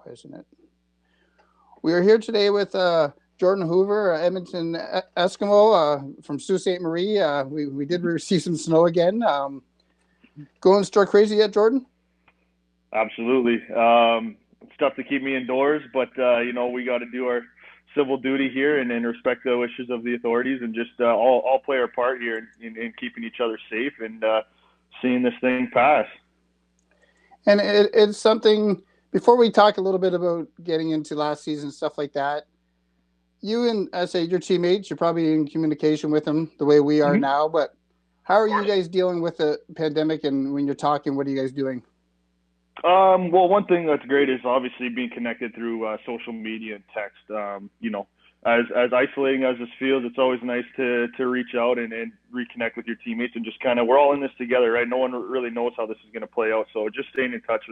Why isn't it? We are here today with Jordan Hoover, Edmonton Eskimo from Sault Ste. Marie. We did receive some snow again. Going stir crazy yet, Jordan? Absolutely. It's tough to keep me indoors, but we got to do our civil duty here and respect the wishes of the authorities and just all play our part here in keeping each other safe and seeing this thing pass. And it's something. Before we talk a little bit about getting into last season stuff like that, you and I say your teammates, you're probably in communication with them the way we are Mm-hmm. now. But how are you guys dealing with the pandemic? And when you're talking, what are you guys doing? Well, one thing that's great is obviously being connected through social media and text. As isolating as this feels, it's always nice to reach out and reconnect with your teammates and just kind of we're all in this together, right? No one really knows how this is going to play out, so just staying in touch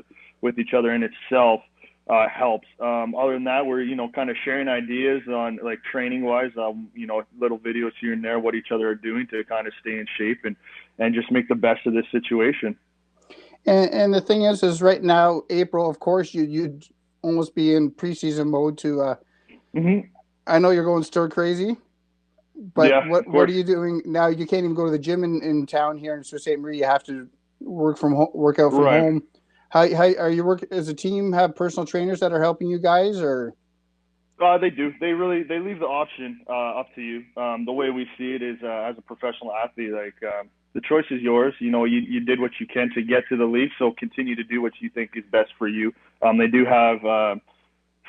with each other in itself helps. Other than that, we're kind of sharing ideas on like training wise, little videos here and there what each other are doing to kind of stay in shape and just make the best of this situation. And the thing is right now, April. Of course, you'd almost be in preseason mode. Hmm. I know you're going stir crazy, but Yeah, what of what course. are you doing now? You can't even go to the gym in town here in Sault Ste. Marie. You have to work out from Right. home. How are you work as a team? Have personal trainers that are helping you guys, or They do. They leave the option up to you. The way we see it is as a professional athlete, like the choice is yours. You did what you can to get to the league, so continue to do what you think is best for you. They do have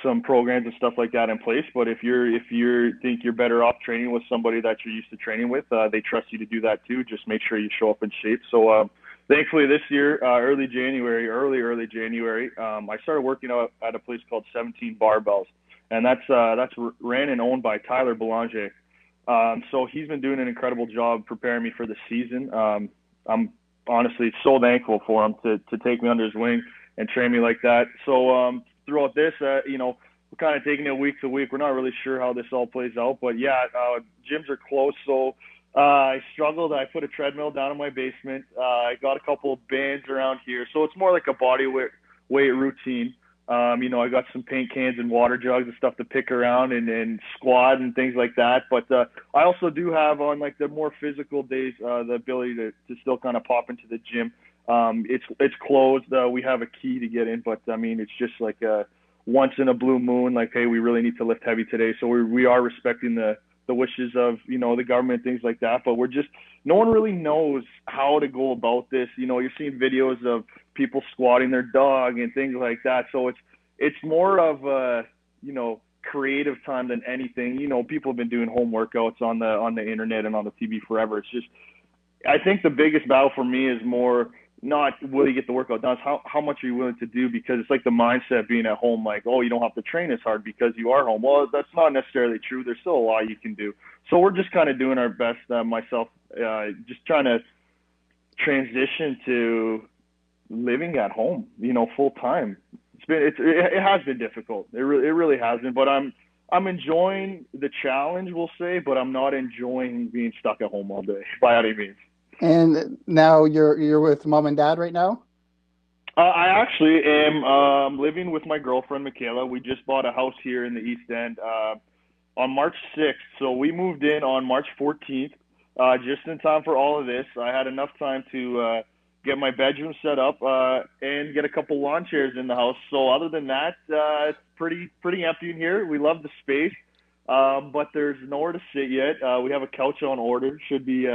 some programs and stuff like that in place, but if you think you're better off training with somebody that you're used to training with, they trust you to do that too. Just make sure you show up in shape. So thankfully this year, early January, I started working out at a place called 17 Barbells, and that's ran and owned by Tyler Belanger. So he's been doing an incredible job preparing me for the season. I'm honestly so thankful for him to take me under his wing and train me like that. So throughout this, we're kind of taking it week to week. We're not really sure how this all plays out, but yeah, gyms are closed, so I struggled. I put a treadmill down in my basement. I got a couple of bands around here, so it's more like a weight routine. I got some paint cans and water jugs and stuff to pick around and squat and things like that. But I also do have on like the more physical days the ability to still kind of pop into the gym. It's closed. We have a key to get in, but I mean it's just like once in a blue moon. Like hey, we really need to lift heavy today, so we are respecting the wishes of the government, things like that. But we're just no one really knows how to go about this. You're seeing videos of people squatting their dog and things like that. So it's more of a creative time than anything. People have been doing home workouts on the internet and on the TV forever. It's just I think the biggest battle for me is more not will you get the workout done, it's how much are you willing to do because it's like the mindset being at home, like, oh, you don't have to train as hard because you are home. Well, that's not necessarily true. There's still a lot you can do. So we're just kind of doing our best, myself, just trying to transition to living at home, full time. It has been difficult. It really has been, but I'm enjoying the challenge, we'll say, but I'm not enjoying being stuck at home all day by any means. and now you're with mom and dad right now. I actually am living with my girlfriend Michaela. We just bought a house here in the East End on March 6th. So we moved in on March 14th, just in time for all of this. I had enough time to get my bedroom set up and get a couple lawn chairs in the house. So other than that, it's pretty empty in here. We love the space, but there's nowhere to sit yet. We have a couch on order. Should be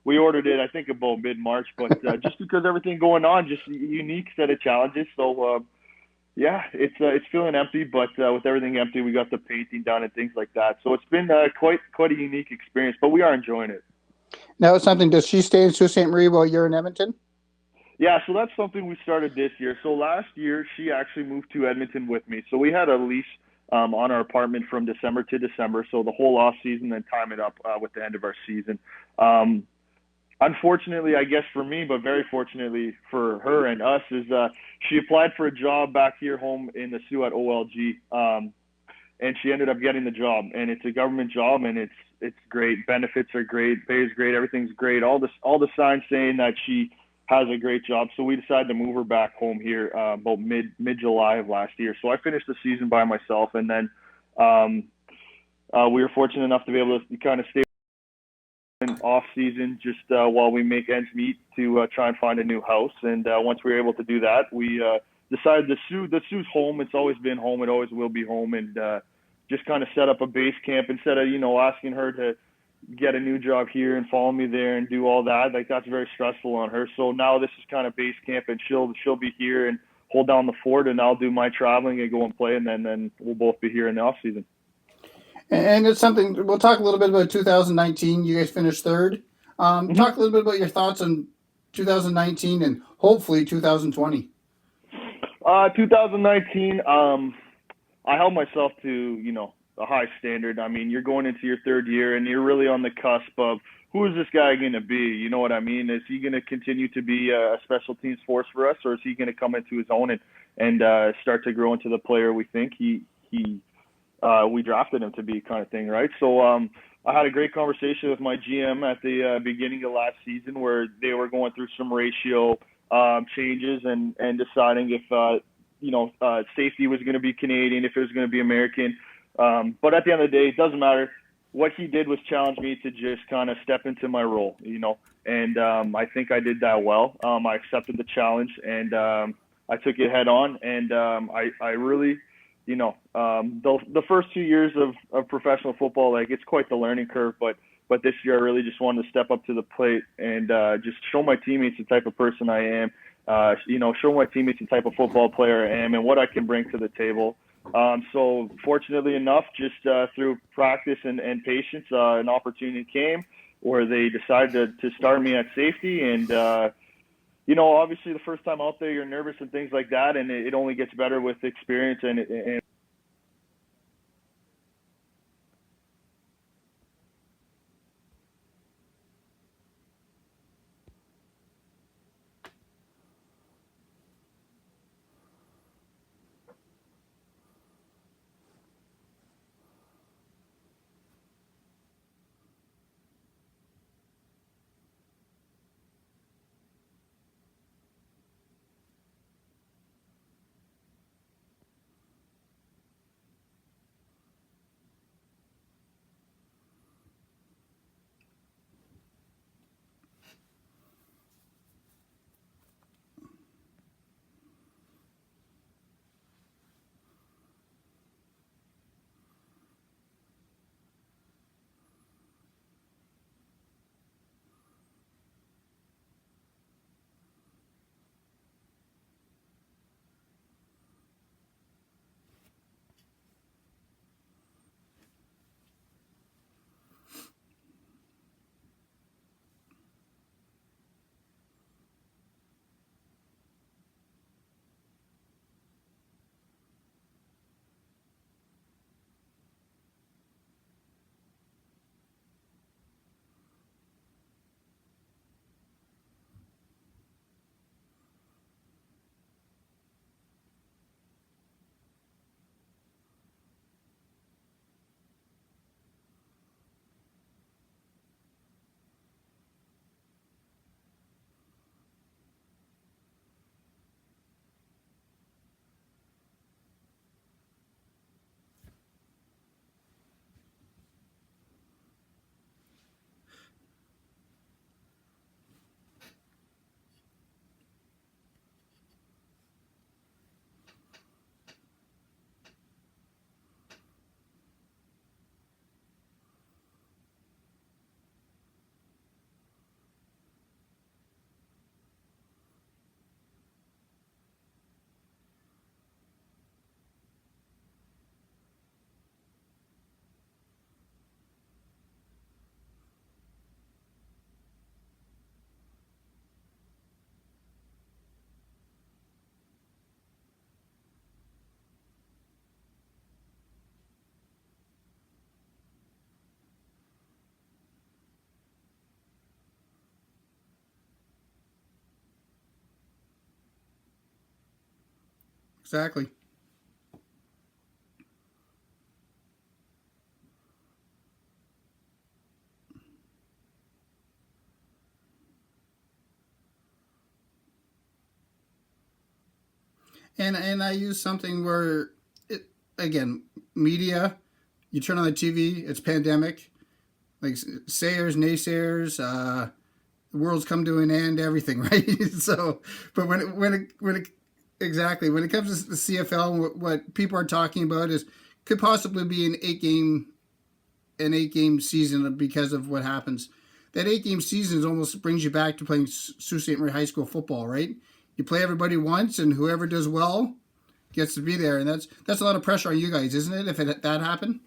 we ordered it I think about mid March, but just because everything going on, just a unique set of challenges. So yeah, it's feeling empty, but with everything empty, we got the painting done and things like that. So it's been quite a unique experience, but we are enjoying it. Now it's something. Does she stay in Sault Ste. Marie while you're in Edmonton? Yeah, so that's something we started this year. So last year, she actually moved to Edmonton with me. So we had a lease on our apartment from December to December, so the whole off season, then time it up with the end of our season. Um, Unfortunately, I guess for me, but very fortunately for her and us, is she applied for a job back here home in the Sioux at OLG, and she ended up getting the job. And it's a government job, and it's great. Benefits are great, pay is great, everything's great. All the signs saying that she has a great job. So we decided to move her back home here about mid July of last year. So I finished the season by myself, and then um, we were fortunate enough to be able to kind of stay in off season just while we make ends meet to try and find a new house. And once we were able to do that, we decided the Sioux's home. It's always been home. It always will be home. And just kind of set up a base camp instead of asking her to get a new job here and follow me there and do all that. Like, that's very stressful on her. So now this is kind of base camp, and she'll be here and hold down the fort, and I'll do my traveling and go and play, and then we'll both be here in the off season. And it's something we'll talk a little bit about 2019. You guys finished third. Talk a little bit about your thoughts on 2019 and hopefully 2020. 2019, I held myself to a high standard. I mean, you're going into your third year, and you're really on the cusp of who is this guy going to be? You know what I mean? Is he going to continue to be a special teams force for us, or is he going to come into his own and start to grow into the player we think we drafted him to be, kind of thing, right? So I had a great conversation with my GM at the beginning of last season, where they were going through some ratio changes and deciding if safety was going to be Canadian, if it was going to be American. But at the end of the day, it doesn't matter. What he did was challenge me to just kind of step into my role, and I think I did that well. I accepted the challenge, and I took it head on, and I really, the first 2 years of professional football, like, it's quite the learning curve, but this year I really just wanted to step up to the plate and just show my teammates the type of person I am, show my teammates the type of football player I am and what I can bring to the table. So fortunately enough, just through practice and patience, an opportunity came where they decided to start me at safety. And, obviously the first time out there, you're nervous and things like that, and it only gets better with experience and Exactly. And I use something where, it, again, media. You turn on the TV, it's pandemic. Like sayers, naysayers, the world's come to an end, everything, right? So, but exactly when it comes to the CFL, what people are talking about is could possibly be an 8 game season because of what happens. That 8 game season almost brings you back to playing Sault Ste. Marie High School football, right? You play everybody once, and whoever does well gets to be there, and that's a lot of pressure on you guys, isn't it? If that happened.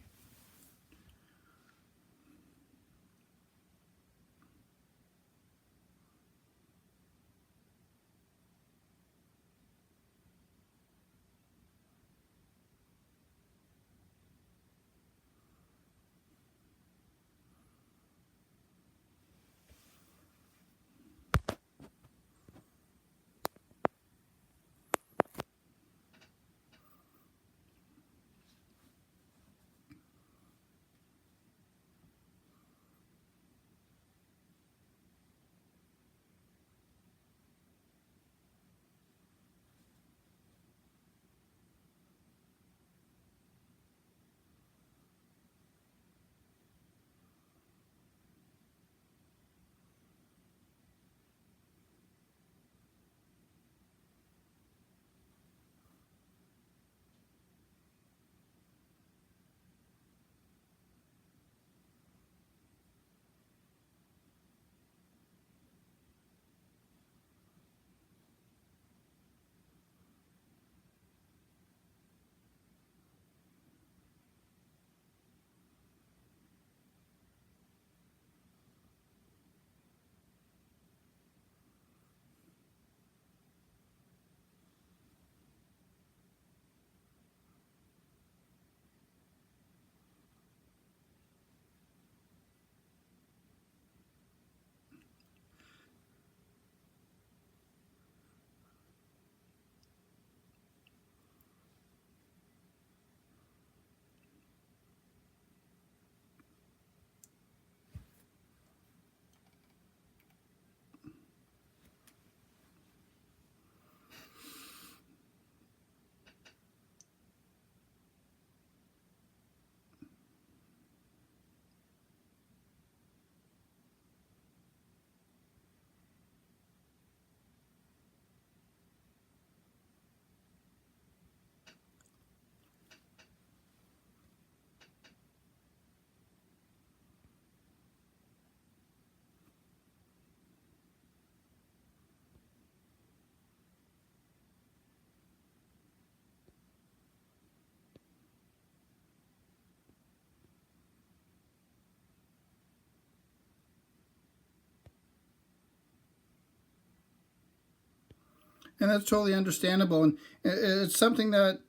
And that's totally understandable, and it's something that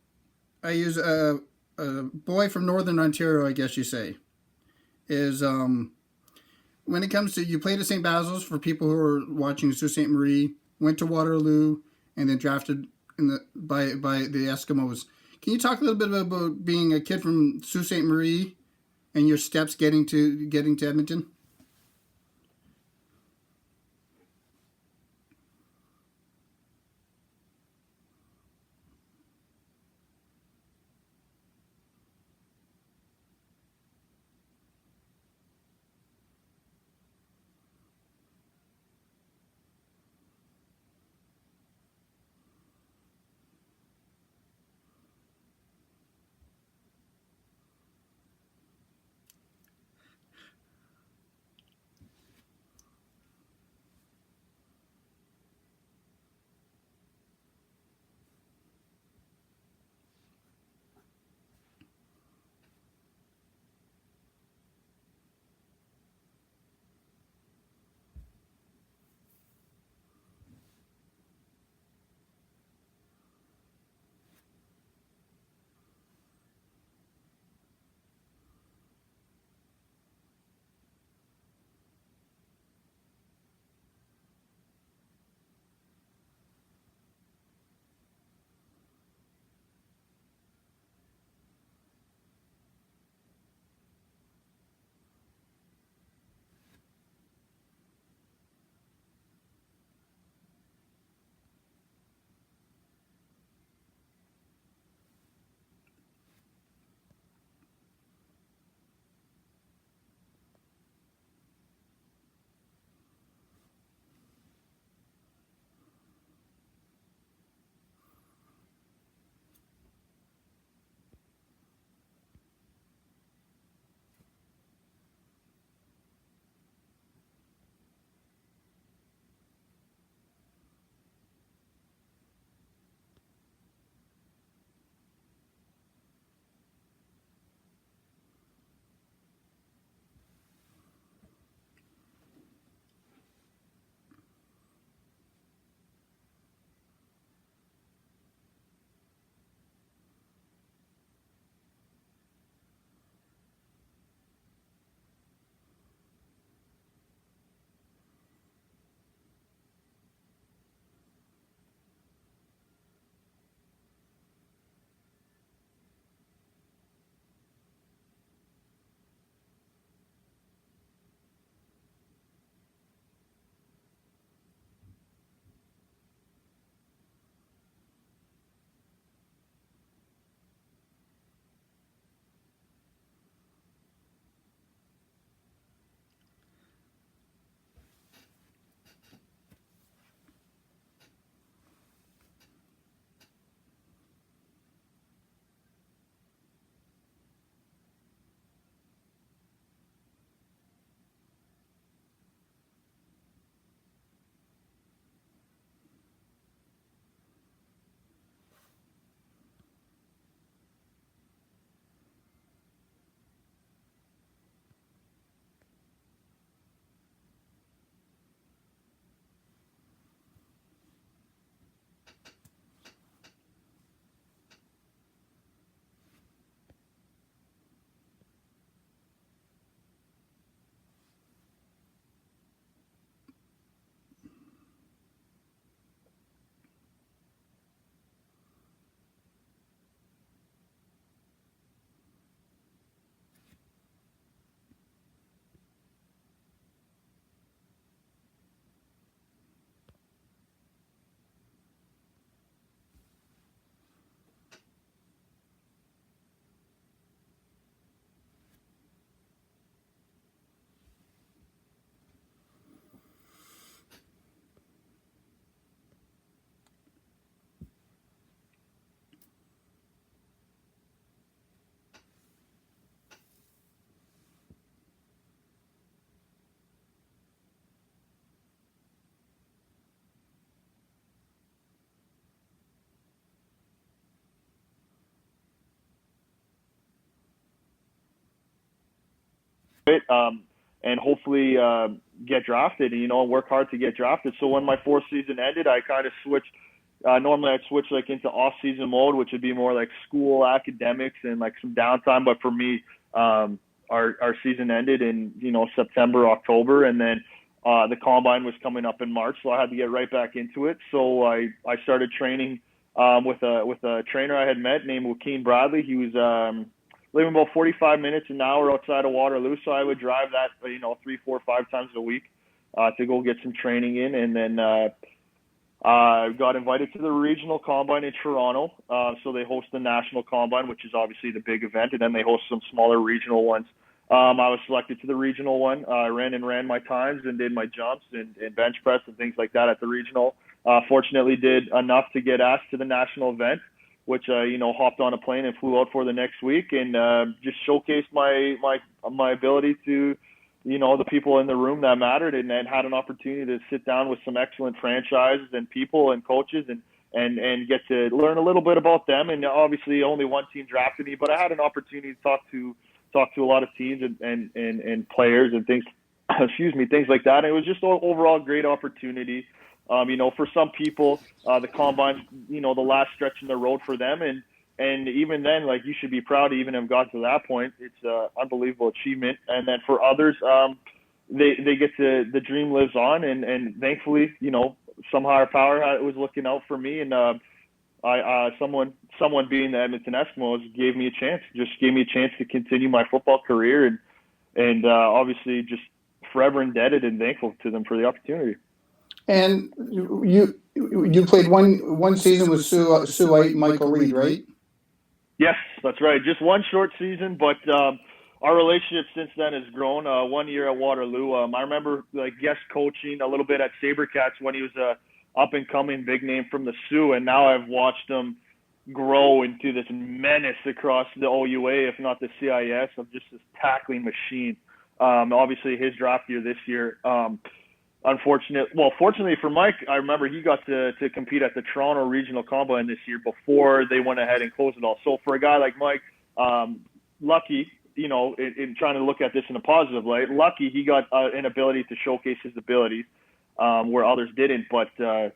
I use. A boy from Northern Ontario, I guess you say, is when it comes to you played at St. Basil's for people who are watching Sault Ste. Marie, went to Waterloo, and then drafted by the Eskimos. Can you talk a little bit about being a kid from Sault Ste. Marie and your steps getting to Edmonton? it, and hopefully get drafted, and work hard to get drafted. So when my fourth season ended, I kind of switched. Normally I'd switch like into off-season mode, which would be more like school academics and like some downtime. But for me, our season ended in September, October, and then the combine was coming up in March, so I had to get right back into it. So I started training with a trainer I had met named Joaquin Bradley. He was living about 45 minutes an hour outside of Waterloo, so I would drive that 3, 4, 5 times a week to go get some training in, and then got invited to the regional combine in Toronto. So they host the national combine, which is obviously the big event, and then they host some smaller regional ones. I was selected to the regional one. I ran my times and did my jumps and bench press and things like that at the regional. Fortunately, did enough to get asked to the national event, which hopped on a plane and flew out for the next week, and just showcased my ability to the people in the room that mattered, and then had an opportunity to sit down with some excellent franchises and people and coaches and get to learn a little bit about them. And obviously only one team drafted me, but I had an opportunity to talk to a lot of teams and players and things, things like that. And it was just an overall great opportunity. For some people, the combine, the last stretch in the road for them. And even then, like, you should be proud to even have got to that point. It's an unbelievable achievement. And then for others, they get to, the dream lives on. And thankfully, some higher power was looking out for me. And someone being the Edmonton Eskimos gave me a chance to continue my football career. And obviously just forever indebted and thankful to them for the opportunity. And you played one season with Sue White and Michael Reed, right? Yes, that's right. Just one short season, but our relationship since then has grown. 1 year at Waterloo. I remember guest coaching a little bit at SaberCats when he was a up-and-coming big name from the Sioux, and now I've watched him grow into this menace across the OUA, if not the CIS, of just this tackling machine. Obviously, his draft year this year. Fortunately for Mike, I remember he got to compete at the Toronto Regional Combine this year before they went ahead and closed it all. So for a guy like Mike, lucky, in trying to look at this in a positive light, lucky he got an ability to showcase his abilities where others didn't. But the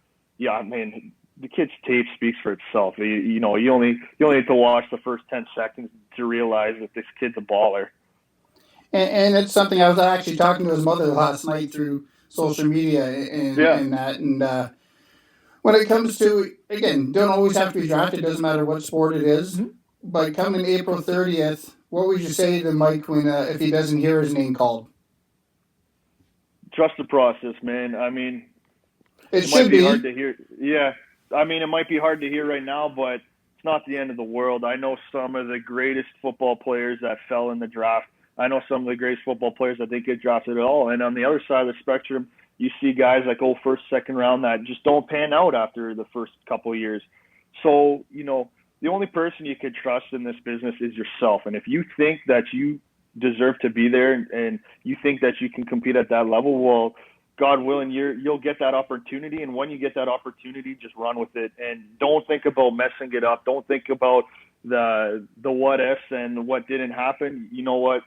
kid's tape speaks for itself. You only need to watch the first 10 seconds to realize that this kid's a baller. And it's something I was actually talking to his mother last night through social media and that. And when it comes to, again, don't always have to be drafted. It doesn't matter what sport it is. Mm-hmm. But coming April 30th, what would you say to Mike when if he doesn't hear his name called? Trust the process, man. I mean, it might be hard to hear. Yeah. I mean, it might be hard to hear right now, but it's not the end of the world. I know some of the greatest football players that fell in the draft. I know some of the greatest football players that didn't get drafted at all. And on the other side of the spectrum, you see guys that go first, second round that just don't pan out after the first couple of years. So, the only person you can trust in this business is yourself. And if you think that you deserve to be there and you think that you can compete at that level, well, God willing, you'll get that opportunity. And when you get that opportunity, just run with it. And don't think about messing it up. Don't think about the what ifs and what didn't happen. You know what?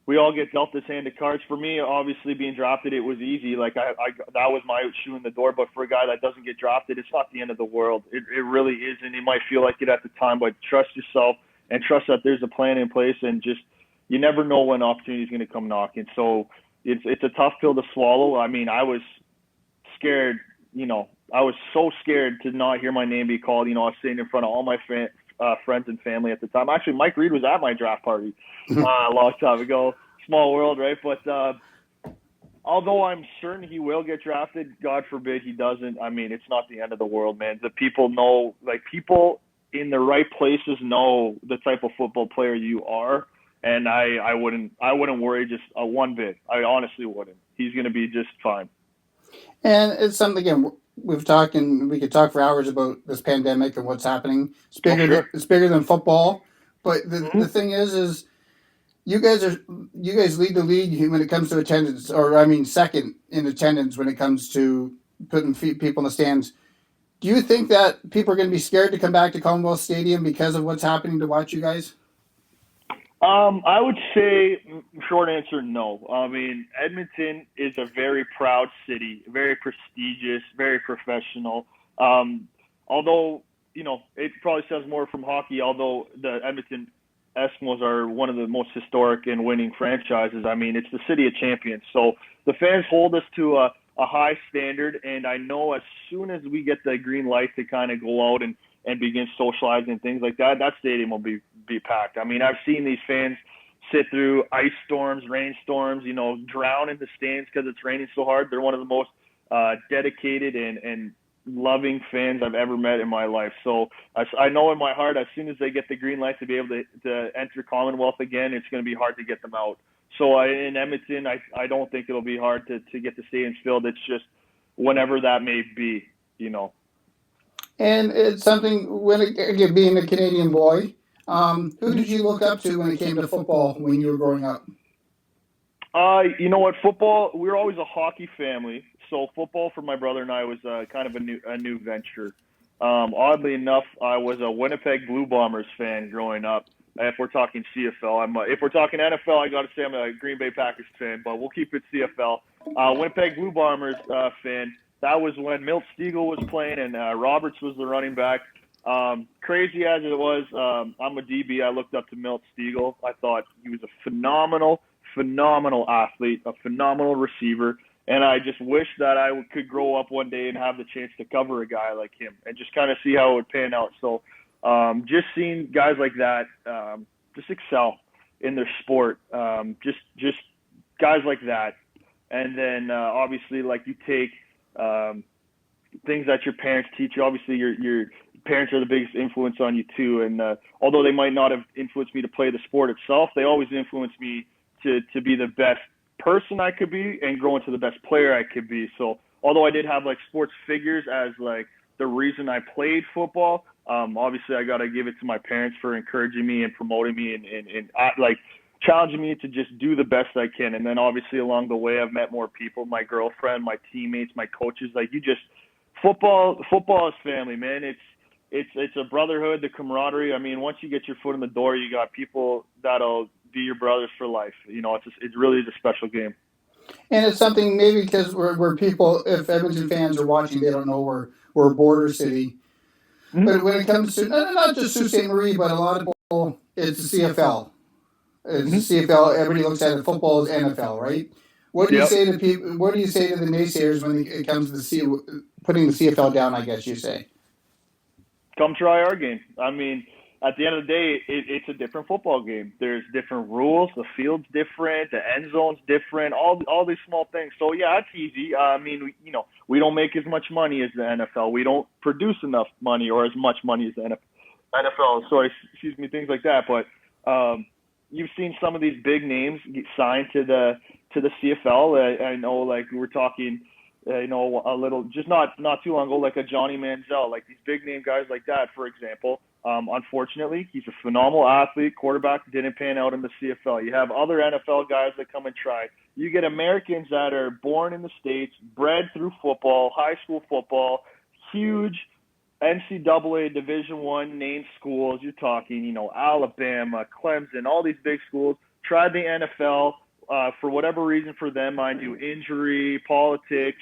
We all get dealt this hand of cards. For me, obviously being drafted, it was easy. Like I that was my shoe in the door. But for a guy that doesn't get drafted, it's not the end of the world. It really isn't. It might feel like it at the time, but trust yourself and trust that there's a plan in place. And just you never know when opportunity is going to come knocking. So it's a tough pill to swallow. I mean, I was scared. I was so scared to not hear my name be called. I was sitting in front of all my friends and family at the time. Actually, Mike Reed was at my draft party a long time ago. Small world, right? But although I'm certain he will get drafted, God forbid he doesn't. I mean, it's not the end of the world, man. The people know, people in the right places know the type of football player you are, and I wouldn't worry just one bit. I honestly wouldn't. He's going to be just fine. And it's something, again, we've talked, and we could talk for hours about this pandemic and what's happening. It's bigger than football. But the thing is you guys lead the league when it comes to attendance, or second in attendance when it comes to putting people in the stands. Do you think that people are going to be scared to come back to Commonwealth Stadium because of what's happening to watch you guys? I would say short answer, no. I mean, Edmonton is a very proud city, very prestigious, very professional. Um, although, it probably says more from hockey, although the Edmonton Eskimos are one of the most historic and winning franchises. I mean, it's the city of champions. So the fans hold us to a high standard, and I know as soon as we get the green light to kind of go out and begin socializing and things like that, that stadium will be packed. I mean, I've seen these fans sit through ice storms, rainstorms, drown in the stands because it's raining so hard. They're one of the most dedicated and loving fans I've ever met in my life. So I know in my heart, as soon as they get the green light to be able to enter Commonwealth again, it's going to be hard to get them out. So in Edmonton, I don't think it'll be hard to get the stadiums filled. It's just whenever that may be. And it's something again, being a Canadian boy. Who did you look up to when it came to football when you were growing up? You know what? Football. We were always a hockey family, so football for my brother and I was kind of a new venture. Oddly enough, I was a Winnipeg Blue Bombers fan growing up. If we're talking CFL, if we're talking NFL, I got to say I'm a Green Bay Packers fan, but we'll keep it CFL. Winnipeg Blue Bombers fan. That was when Milt Stegall was playing and Roberts was the running back. Crazy as it was, I'm a DB. I looked up to Milt Stegall. I thought he was a phenomenal athlete, a phenomenal receiver, and I just wish that I could grow up one day and have the chance to cover a guy like him and just kind of see how it would pan out. So just seeing guys like that just excel in their sport, just guys like that. And then obviously, like, you take things that your parents teach you. Obviously, your parents are the biggest influence on you too. And although they might not have influenced me to play the sport itself, they always influenced me to be the best person I could be and grow into the best player I could be. So although I did have like sports figures as like the reason I played football, obviously I got to give it to my parents for encouraging me and promoting me and like challenging me to just do the best I can. And then obviously along the way, I've met more people, my girlfriend, my teammates, my coaches. Like, football is family, man. It's a brotherhood, the camaraderie. I mean, once you get your foot in the door, you got people that'll be your brothers for life. It really is a special game. And it's something maybe because we're people. If Edmonton fans are watching, they don't know we're a border city. Mm-hmm. But when it comes to not just Sault Ste. Marie, but a lot of people, it's the CFL. It's the CFL. Everybody looks at it. Football is NFL, right? What do you say to people? What do you say to the naysayers when it comes to putting the CFL down? I guess you say, come try our game. I mean, at the end of the day, it's a different football game. There's different rules. The field's different. The end zone's different. All these small things. So yeah, it's easy. I mean, we don't make as much money as the NFL. We don't produce enough money or as much money as the NFL. Sorry, excuse me, things like that. But you've seen some of these big names get signed to the CFL. I know, like, we're talking. A little, just not too long ago, like a Johnny Manziel, like these big name guys like that, for example. Unfortunately, he's a phenomenal athlete. Quarterback didn't pan out in the CFL. You have other NFL guys that come and try. You get Americans that are born in the States, bred through football, high school football, huge NCAA Division I named schools. You're talking, Alabama, Clemson, all these big schools. Tried the NFL. For whatever reason for them, mind you, injury, politics,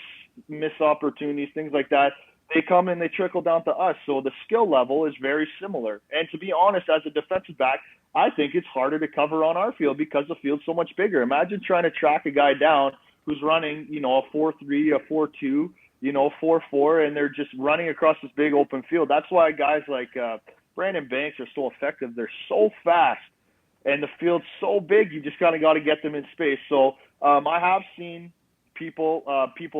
missed opportunities, things like that, they come and they trickle down to us. So the skill level is very similar. And to be honest, as a defensive back, I think it's harder to cover on our field because the field's so much bigger. Imagine trying to track a guy down who's running, a 4-3, a 4-2, 4-4, and they're just running across this big open field. That's why guys like Brandon Banks are so effective. They're so fast. And the field's so big, you just kind of got to get them in space. So I have seen people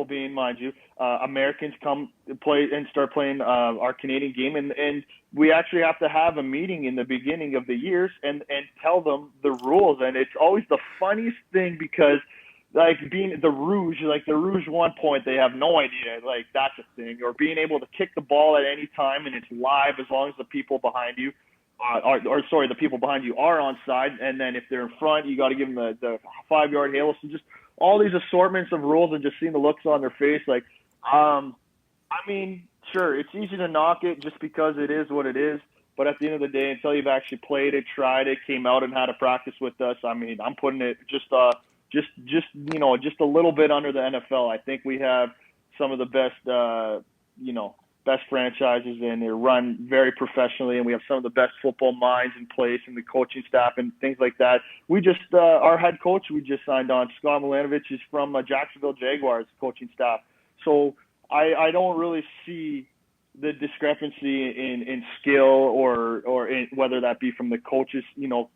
being, mind you, Americans come play and start playing our Canadian game, and we actually have to have a meeting in the beginning of the years and tell them the rules. And it's always the funniest thing because, like, being the Rouge 1 point, they have no idea, like, that's a thing. Or being able to kick the ball at any time and it's live as long as the people behind you. The people behind you are on side, and then if they're in front, you got to give them the 5-yard halo. So just all these assortments of rules and just seeing the looks on their face. Like, I mean, sure, it's easy to knock it just because it is what it is. But at the end of the day, until you've actually played it, tried it, came out and had a practice with us, I mean, I'm putting it just a little bit under the NFL. I think we have some of the best franchises, and they're run very professionally, and we have some of the best football minds in place, and the coaching staff and things like that. We just our head coach we just signed on, Scott Milanovic, is from Jacksonville Jaguars coaching staff. So I don't really see the discrepancy in skill or in, whether that be from the coaches,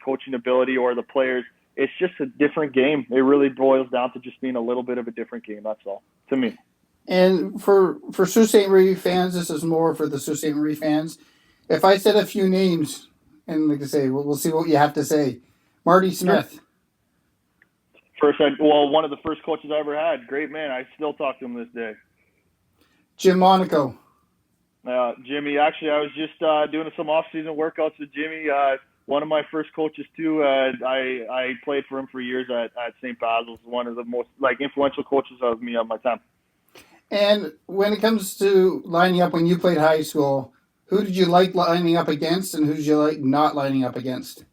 coaching ability, or the players. It's just a different game. It really boils down to just being a little bit of a different game. That's all, to me. And for Sault Ste. Marie fans, this is more for the Sault Ste. Marie fans. If I said a few names, and like I say, we'll see what you have to say. Marty Smith. One of the first coaches I ever had. Great man. I still talk to him this day. Jim Monaco. Jimmy, actually, I was just doing some off-season workouts with Jimmy. One of my first coaches, too. I played for him for years at St. Basil's. One of the most influential coaches of me at my time. And when it comes to lining up when you played high school, who did you like lining up against, and who did you like not lining up against?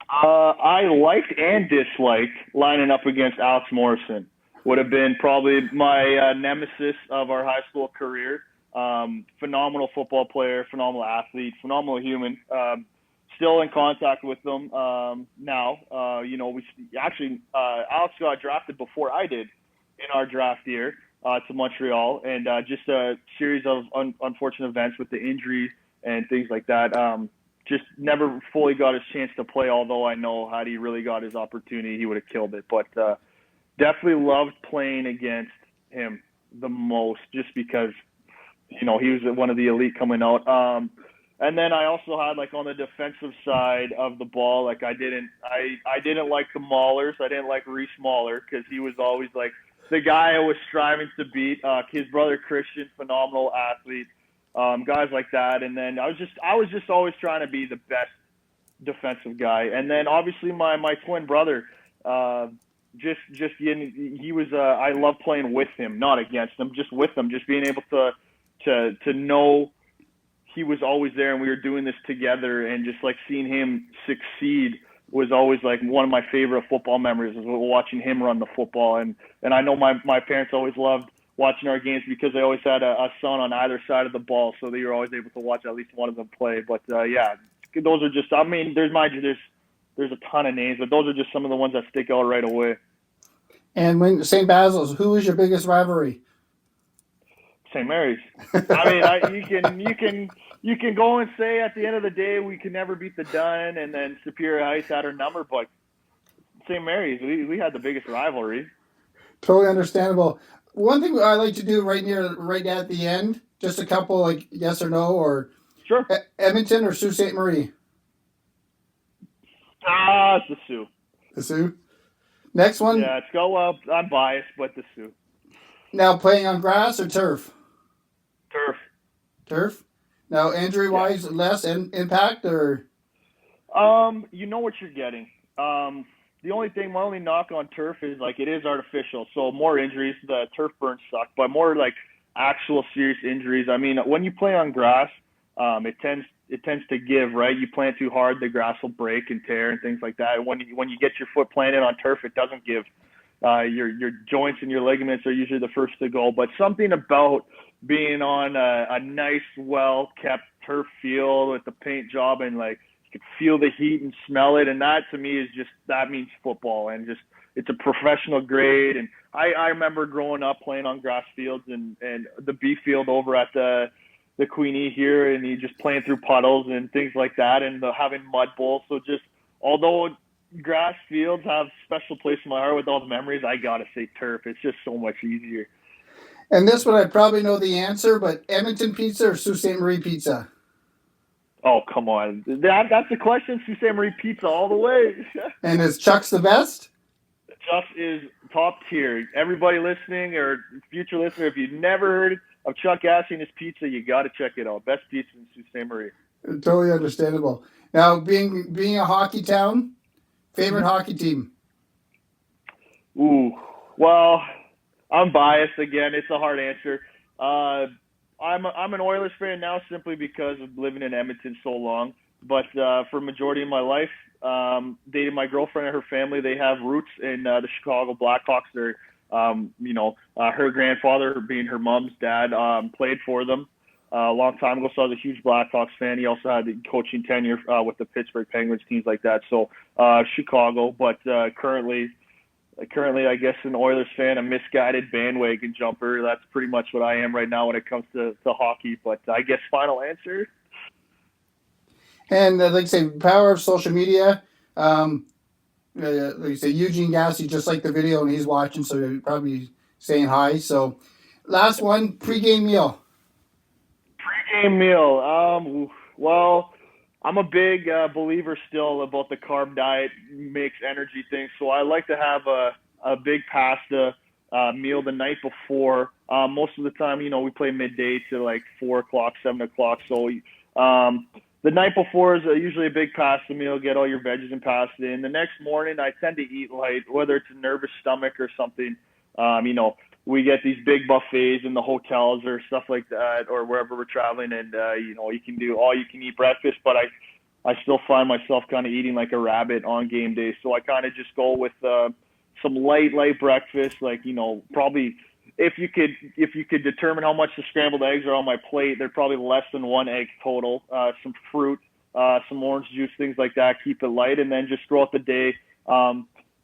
I liked and disliked lining up against Alex Morrison. Would have been probably my nemesis of our high school career. Phenomenal football player, phenomenal athlete, phenomenal human. Still in contact with them now. Alex got drafted before I did in our draft year to Montreal, and just a series of unfortunate events with the injuries and things like that. Just never fully got his chance to play, although I know had he really got his opportunity, he would have killed it. But definitely loved playing against him the most, just because he was one of the elite coming out. And then I also had on the defensive side of the ball, I didn't like the Maulers. I didn't like Reese Mauler, because he was always the guy I was striving to beat. His brother Christian, phenomenal athlete, guys like that. And then I was just always trying to be the best defensive guy. And then obviously my twin brother, he was I love playing with him, not against him, just with him, just being able to know he was always there and we were doing this together, and just seeing him succeed was always one of my favorite football memories, is watching him run the football. And I know my parents always loved watching our games, because they always had a son on either side of the ball, so they were always able to watch at least one of them play. But those are just, there's a ton of names, but those are just some of the ones that stick out right away. And when St. Basil's, who is your biggest rivalry? St. Mary's. I mean, you can go and say at the end of the day we can never beat the Dun, and then Superior Heights had our number, but St. Mary's, we had the biggest rivalry. Totally understandable. One thing I like to do right at the end, just a couple yes or no, or sure. Edmonton or Sault Ste. Marie? It's the Sioux. The Sioux. Next one. Yeah, it's go up. I'm biased, but the Sioux. Now, playing on grass or turf? Turf. Now, injury-wise, less impact, or? You know what you're getting. My only knock on turf is it is artificial, so more injuries. The turf burns suck, but more actual serious injuries. I mean, when you play on grass, it tends to give, right? You plant too hard, the grass will break and tear and things like that. When you get your foot planted on turf, it doesn't give. Your joints and your ligaments are usually the first to go. But something about being on a nice, well-kept turf field with the paint job, and you can feel the heat and smell it, and that to me that means football, and just it's a professional grade. And I remember growing up playing on grass fields and the B field over at the Queenie here, and you just playing through puddles and things like that, and having mud bowls. So just although grass fields have a special place in my heart with all the memories, I gotta say turf. It's just so much easier. And this one, I probably know the answer, but Edmonton pizza or Sault Ste. Marie pizza? Oh, come on. That's the question. Sault Ste. Marie pizza all the way. And is Chuck's the best? Chuck's is top tier. Everybody listening or future listener, if you've never heard of Chuck Ashley and his pizza, you got to check it out. Best pizza in Sault Ste. Marie. Totally understandable. Now, being a hockey town, favorite hockey team? Ooh, well, I'm biased again. It's a hard answer. I'm an Oilers fan now simply because of living in Edmonton so long. but for majority of my life, dated my girlfriend and her family. They have roots in the Chicago Blackhawks. They're, her grandfather, being her mom's dad, played for them a long time ago. So I was a huge Blackhawks fan. He also had the coaching tenure with the Pittsburgh Penguins, teams like that. So Chicago, but currently, I guess, an Oilers fan, a misguided bandwagon jumper. That's pretty much what I am right now when it comes to hockey. But I guess final answer. And like I say, power of social media. Like you say, Eugene Gassy just like the video and he's watching, so you're probably saying hi. So, last one, pregame meal. Pregame meal. Well, I'm a big believer still about the carb diet makes energy thing. So I like to have a big pasta meal the night before. Most of the time, we play midday to like 4 o'clock, 7 o'clock. So the night before is usually a big pasta meal. Get all your veggies and pasta in. The next morning, I tend to eat light, whether it's a nervous stomach or something. We get these big buffets in the hotels or stuff like that, or wherever we're traveling, and you can do all you can eat breakfast, but I still find myself kind of eating like a rabbit on game day. So I kind of just go with some light breakfast, like probably if you could determine how much the scrambled eggs are on my plate, they're probably less than one egg total. Some fruit, some orange juice, things like that. Keep it light, and then just throughout the day.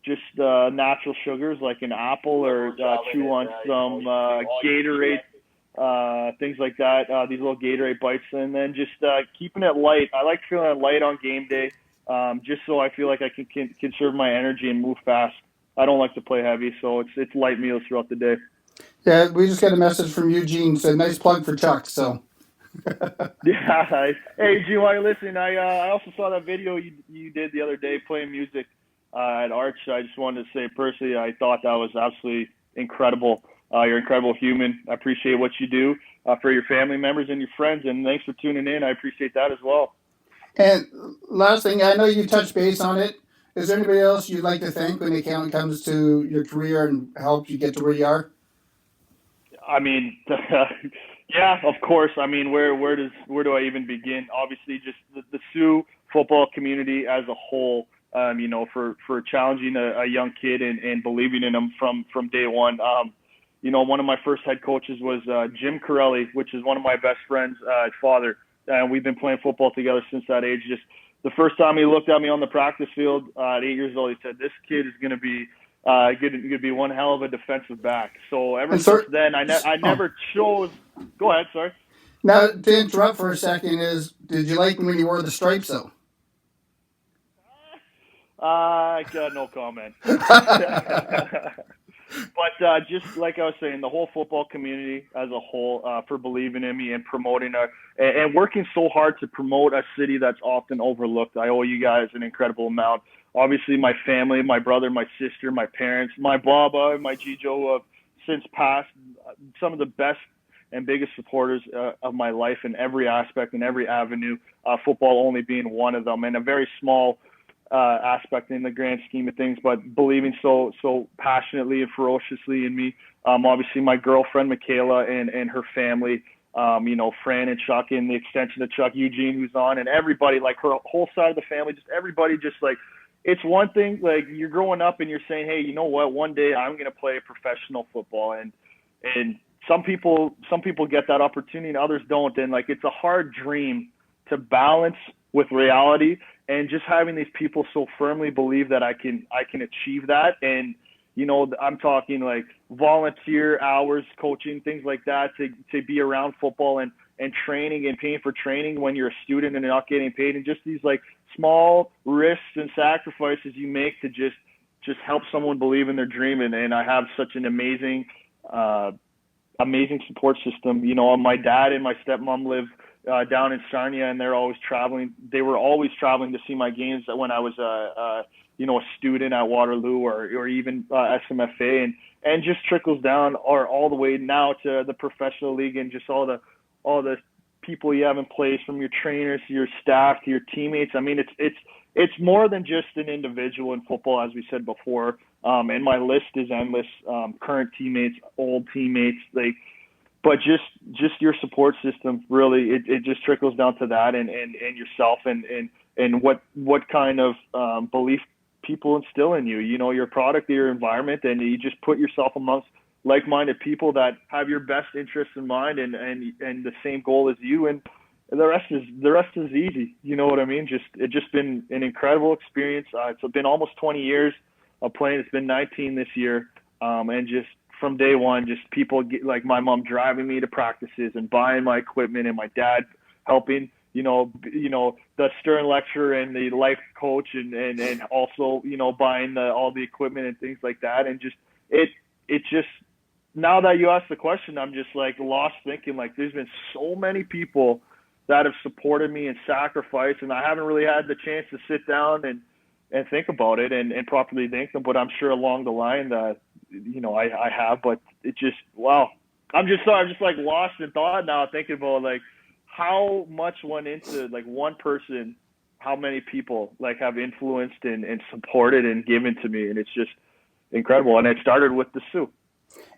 Just natural sugars like an apple or chew on some Gatorade, things like that, these little Gatorade bites, and then just keeping it light. I like feeling light on game day, just so I feel like I can conserve my energy and move fast. I don't like to play heavy, so it's light meals throughout the day. Yeah, we just got a message from Eugene. So nice plug for Chuck. So Yeah. Hey, G, while you're listening, I also saw that video you did the other day playing music at Arch. I just wanted to say personally, I thought that was absolutely incredible. You're an incredible human. I appreciate what you do for your family members and your friends, and thanks for tuning in. I appreciate that as well. and last thing, I know you touched base on it. Is there anybody else you'd like to thank when it comes to your career and help you get to where you are? I mean, yeah, of course. I mean, where do I even begin? Obviously, just the Sioux football community as a whole. For challenging a young kid and believing in him from day one. One of my first head coaches was Jim Corelli, which is one of my best friends' father. And we've been playing football together since that age. Just the first time he looked at me on the practice field at 8 years old, he said, "This kid is going to be going to be one hell of a defensive back." So ever since then, I never chose. Go ahead, sorry. Now, to interrupt for a second, did you like when you wore the stripes though? I got no comment. But just like I was saying, the whole football community as a whole for believing in me and promoting and working so hard to promote a city that's often overlooked. I owe you guys an incredible amount. Obviously, my family, my brother, my sister, my parents, my Baba, and my Jijo, who have since passed, some of the best and biggest supporters of my life in every aspect, in every avenue, football only being one of them, and a very small aspect in the grand scheme of things, but believing so passionately and ferociously in me. Obviously, my girlfriend Michaela and her family, Fran and Chuck, and the extension of Chuck, Eugene, who's on, and everybody, like her whole side of the family, just everybody, just like it's one thing. Like you're growing up and you're saying, hey, you know what? One day I'm gonna play professional football, and some people get that opportunity and others don't, and like it's a hard dream to balance with reality, and just having these people so firmly believe that I can achieve that. And I'm talking like volunteer hours, coaching, things like that, to be around football and training and paying for training when you're a student and not getting paid, and just these like small risks and sacrifices you make to just help someone believe in their dream. And I have such an amazing support system. My dad and my stepmom live down in Sarnia, and they're always traveling. They were always traveling to see my games when I was a student at Waterloo or even SMFA, and just trickles down or all the way now to the professional league, and just all the people you have in place, from your trainers to your staff to your teammates. I mean, it's more than just an individual in football, as we said before. And my list is endless. Current teammates, old teammates, like but just your support system, really, it just trickles down to that, and yourself, and what kind of belief people instill in you. You know, you're a product of your environment, and you just put yourself amongst like-minded people that have your best interests in mind, and the same goal as you, and the rest is easy. You know what I mean? It's just been an incredible experience. It's been almost 20 years of playing. It's been 19 this year, and just from day one, just people like my mom driving me to practices and buying my equipment, and my dad helping. You know, the Stern lecturer and the life coach, and also, you know, buying all the equipment and things like that. And just it just, now that you ask the question, I'm just like lost thinking, like, there's been so many people that have supported me and sacrificed, and I haven't really had the chance to sit down and think about it and properly thank them. But I'm sure along the line that, you know, I have. But it just, wow, I'm just like lost in thought now, thinking about like how much went into like one person, how many people like have influenced and supported and given to me, and it's just incredible. And it started with the Sioux.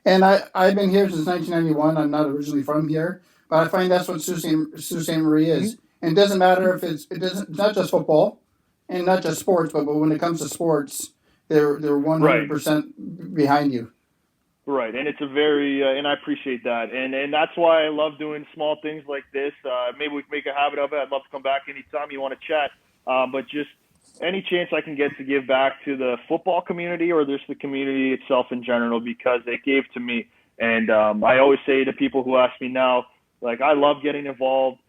And I've been here since 1991. I'm not originally from here, but I find that's what Sault Ste. Marie is. And it doesn't matter if it's not just football and not just sports, but when it comes to sports, they're 100% behind you. Right, and it's a very and I appreciate that, and that's why I love doing small things like this. Maybe we can make a habit of it. I'd love to come back anytime you want to chat, but just any chance I can get to give back to the football community or just the community itself in general, because they gave to me. And I always say to people who ask me now, like, I love getting involved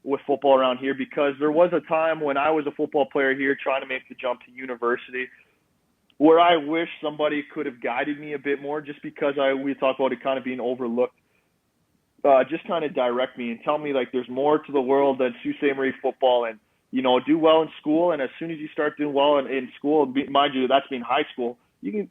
with football around here, because there was a time when I was a football player here trying to make the jump to university where I wish somebody could have guided me a bit more, just because we talk about it kind of being overlooked. Just kind of direct me and tell me, like, there's more to the world than Sault Ste. Marie football, and, you know, do well in school. And as soon as you start doing well in school, mind you, that's being high school, you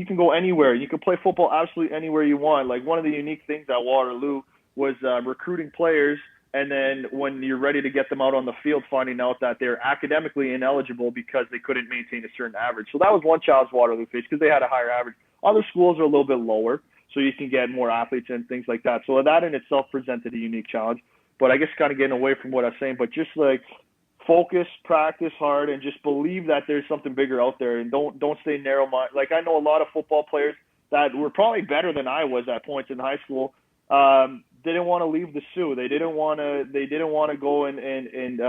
can go anywhere. You can play football absolutely anywhere you want. Like, one of the unique things at Waterloo was recruiting players, and then when you're ready to get them out on the field, finding out that they're academically ineligible because they couldn't maintain a certain average. So that was one challenge Waterloo faced, because they had a higher average. Other schools are a little bit lower, so you can get more athletes and things like that. So that in itself presented a unique challenge. But I guess kind of getting away from what I was saying, but just like focus, practice hard, and just believe that there's something bigger out there, and don't stay narrow-minded. Like, I know a lot of football players that were probably better than I was at points in high school. Didn't want to leave the Sioux. They didn't want to go and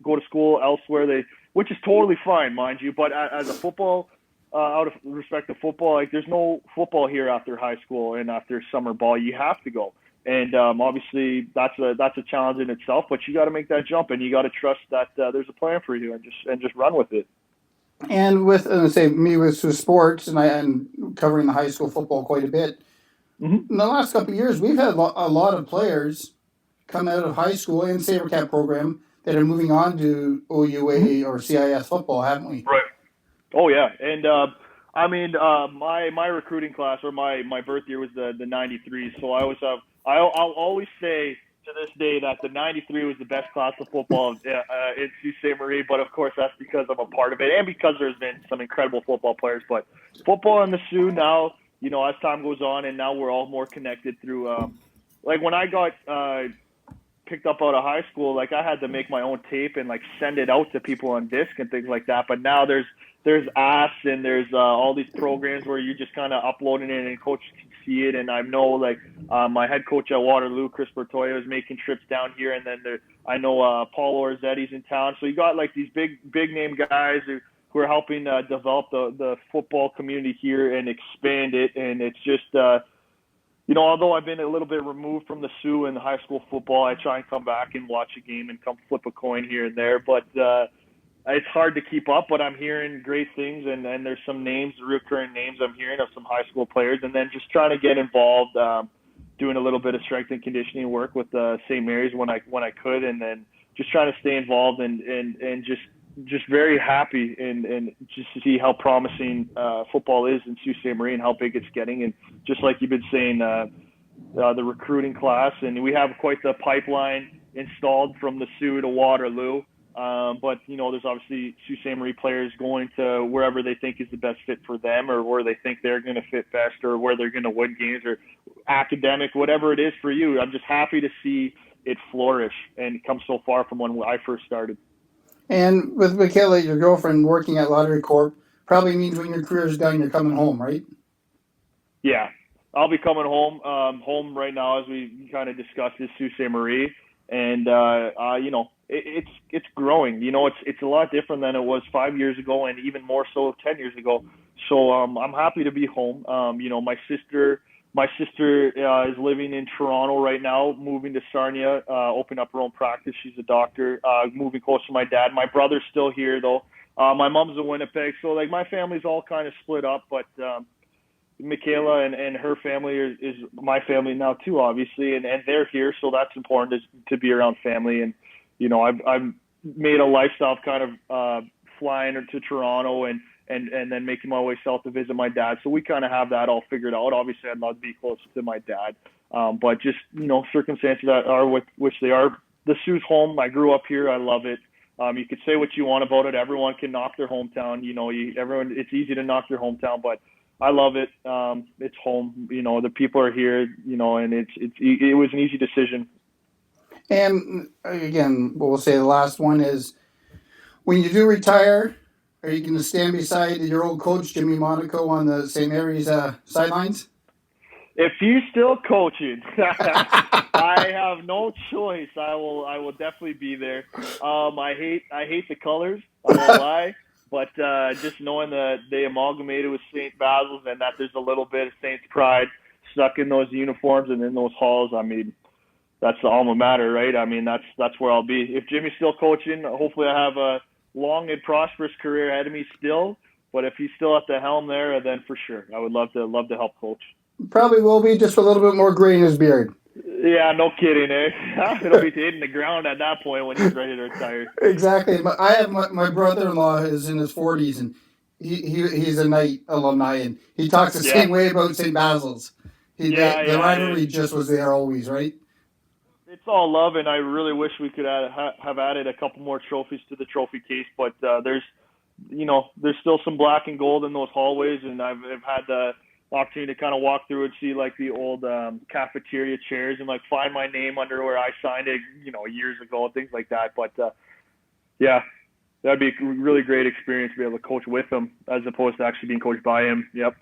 go to school elsewhere. Which is totally fine, mind you. But as a football, out of respect to football, like, there's no football here after high school and after summer ball. You have to go, and obviously that's a challenge in itself. But you got to make that jump, and you got to trust that there's a plan for you, and just run with it. And with with sports, and I'm covering the high school football quite a bit. Mm-hmm. In the last couple of years, we've had a lot of players come out of high school and SaberCap program that are moving on to OUA or CIS football, haven't we? Right. Oh yeah, and I mean, my recruiting class, or my birth year, was the 93. So I always have, I'll always say to this day that the 93 was the best class of football in Sault Ste. Marie. But of course, that's because I'm a part of it, and because there's been some incredible football players. But football in the Sioux now, you know, as time goes on, and now we're all more connected through, like, when I got picked up out of high school, like, I had to make my own tape and, like, send it out to people on disc and things like that. But now there's apps, and there's all these programs where you just kind of uploading it and coaches can see it. And I know, like, my head coach at Waterloo, Chris Bertoya, is making trips down here, and then I know Paul Orzetti's in town. So you got, like, these big name guys who are helping develop the football community here and expand it. And it's just, you know, although I've been a little bit removed from the Sioux and the high school football, I try and come back and watch a game and come flip a coin here and there. But it's hard to keep up, but I'm hearing great things, and there's some names, recurring names I'm hearing of some high school players, and then just trying to get involved, doing a little bit of strength and conditioning work with St. Mary's when I could, and then just trying to stay involved and just very happy and just to see how promising football is in Sault Ste. Marie and how big it's getting. And just like you've been saying, the recruiting class, and we have quite the pipeline installed from the Sioux to Waterloo. But there's obviously Sault Ste. Marie players going to wherever they think is the best fit for them, or where they think they're going to fit best, or where they're going to win games, or academic, whatever it is for you. I'm just happy to see it flourish and come so far from when I first started. And with Michaela, your girlfriend, working at Lottery Corp, probably means when your career is done, you're coming home, right? Yeah, I'll be coming home. Home right now, as we kind of discussed, is Sault Ste. Marie, and it's growing. It's a lot different than it was 5 years ago, and even more so 10 years ago. So I'm happy to be home. My sister is living in Toronto right now, moving to Sarnia, open up her own practice. She's a doctor, moving close to my dad. My brother's still here though. My mom's in Winnipeg, so like my family's all kind of split up, but Michaela and her family is my family now too, obviously, and they're here, so that's important to be around family. And I've made a lifestyle of kind of flying to Toronto and then making my way south to visit my dad. So we kind of have that all figured out. Obviously, I'd love to be close to my dad, but just circumstances that are which they are. The Sioux's home. I grew up here. I love it. You could say what you want about it. Everyone can knock their hometown. It's easy to knock their hometown, but I love it. It's home. The people are here. And it was an easy decision. And again, what we'll say the last one is, when you do retire, are you going to stand beside your old coach, Jimmy Monaco, on the St. Mary's sidelines? If he's still coaching, I have no choice. I will definitely be there. I hate the colors. I won't lie. But just knowing that they amalgamated with St. Basil's and that there's a little bit of Saints pride stuck in those uniforms and in those halls, I mean, that's the alma mater, right? I mean, that's where I'll be. If Jimmy's still coaching, hopefully I have a long and prosperous career ahead of me still. But if he's still at the helm there, then for sure, I would love to help coach. Probably will be, just a little bit more gray in his beard. Yeah, no kidding, eh? It'll be hitting the ground at that point when he's ready to retire. Exactly. I have my brother-in-law is in his 40s, and he's a Knight alumni, and he talks the same way about St. Basil's. The rivalry just was there always, right? It's all love, and I really wish we could have added a couple more trophies to the trophy case, but there's still some black and gold in those hallways, and I've had the opportunity to kind of walk through and see like the old cafeteria chairs and like find my name under where I signed it, years ago and things like that. But yeah, that'd be a really great experience to be able to coach with him as opposed to actually being coached by him. Yep.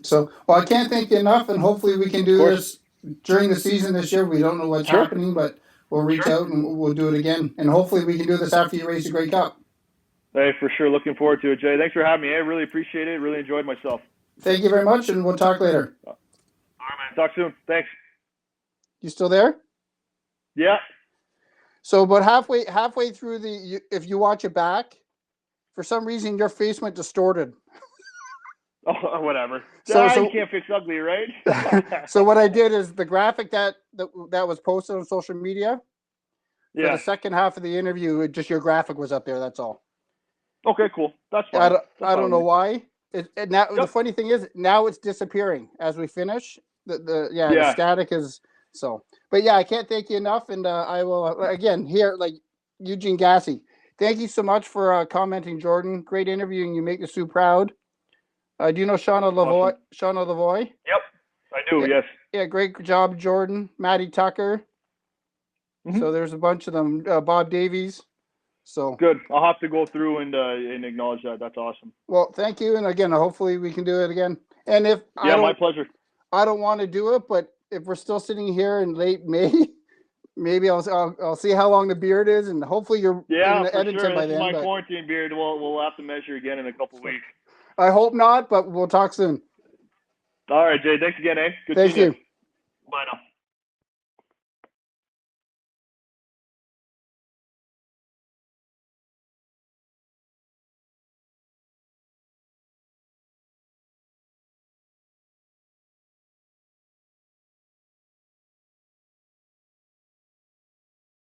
So, well, I can't thank you enough, and hopefully we can do this during the season this year. We don't know what's happening, but we'll reach out and we'll do it again. And hopefully we can do this after you raise the Grey Cup. Hey, for sure. Looking forward to it, Jay. Thanks for having me. I really appreciate it. Really enjoyed myself. Thank you very much, and we'll talk later. All right, man. Talk soon. Thanks. You still there? Yeah. So about halfway through if you watch it back, for some reason your face went distorted. Oh, whatever. So you can't fix ugly, right? So what I did is the graphic that was posted on social media, for the second half of the interview, just your graphic was up there. That's all. Okay, cool. That's fine. I don't know why. The funny thing is now it's disappearing as we finish. The static is so. But yeah, I can't thank you enough, and I will again here like Eugene Gassy. Thank you so much for commenting, Jordan. Great interviewing. You make the Sioux proud. Do you know Shauna Lavoie? Awesome. Shauna Lavoie? Yep, I do. Yes. Yeah, great job, Jordan. Maddie Tucker. Mm-hmm. So there's a bunch of them. Bob Davies. So good. I'll have to go through and acknowledge that. That's awesome. Well, thank you, and again, hopefully we can do it again. And if my pleasure. I don't want to do it, but if we're still sitting here in late May, maybe I'll see how long the beard is, and hopefully you're in Edmonton sure. by then. My quarantine beard. We'll have to measure again in a couple weeks. I hope not, but we'll talk soon. All right, Jay. Thanks again, eh? Good Thank you. Bye now.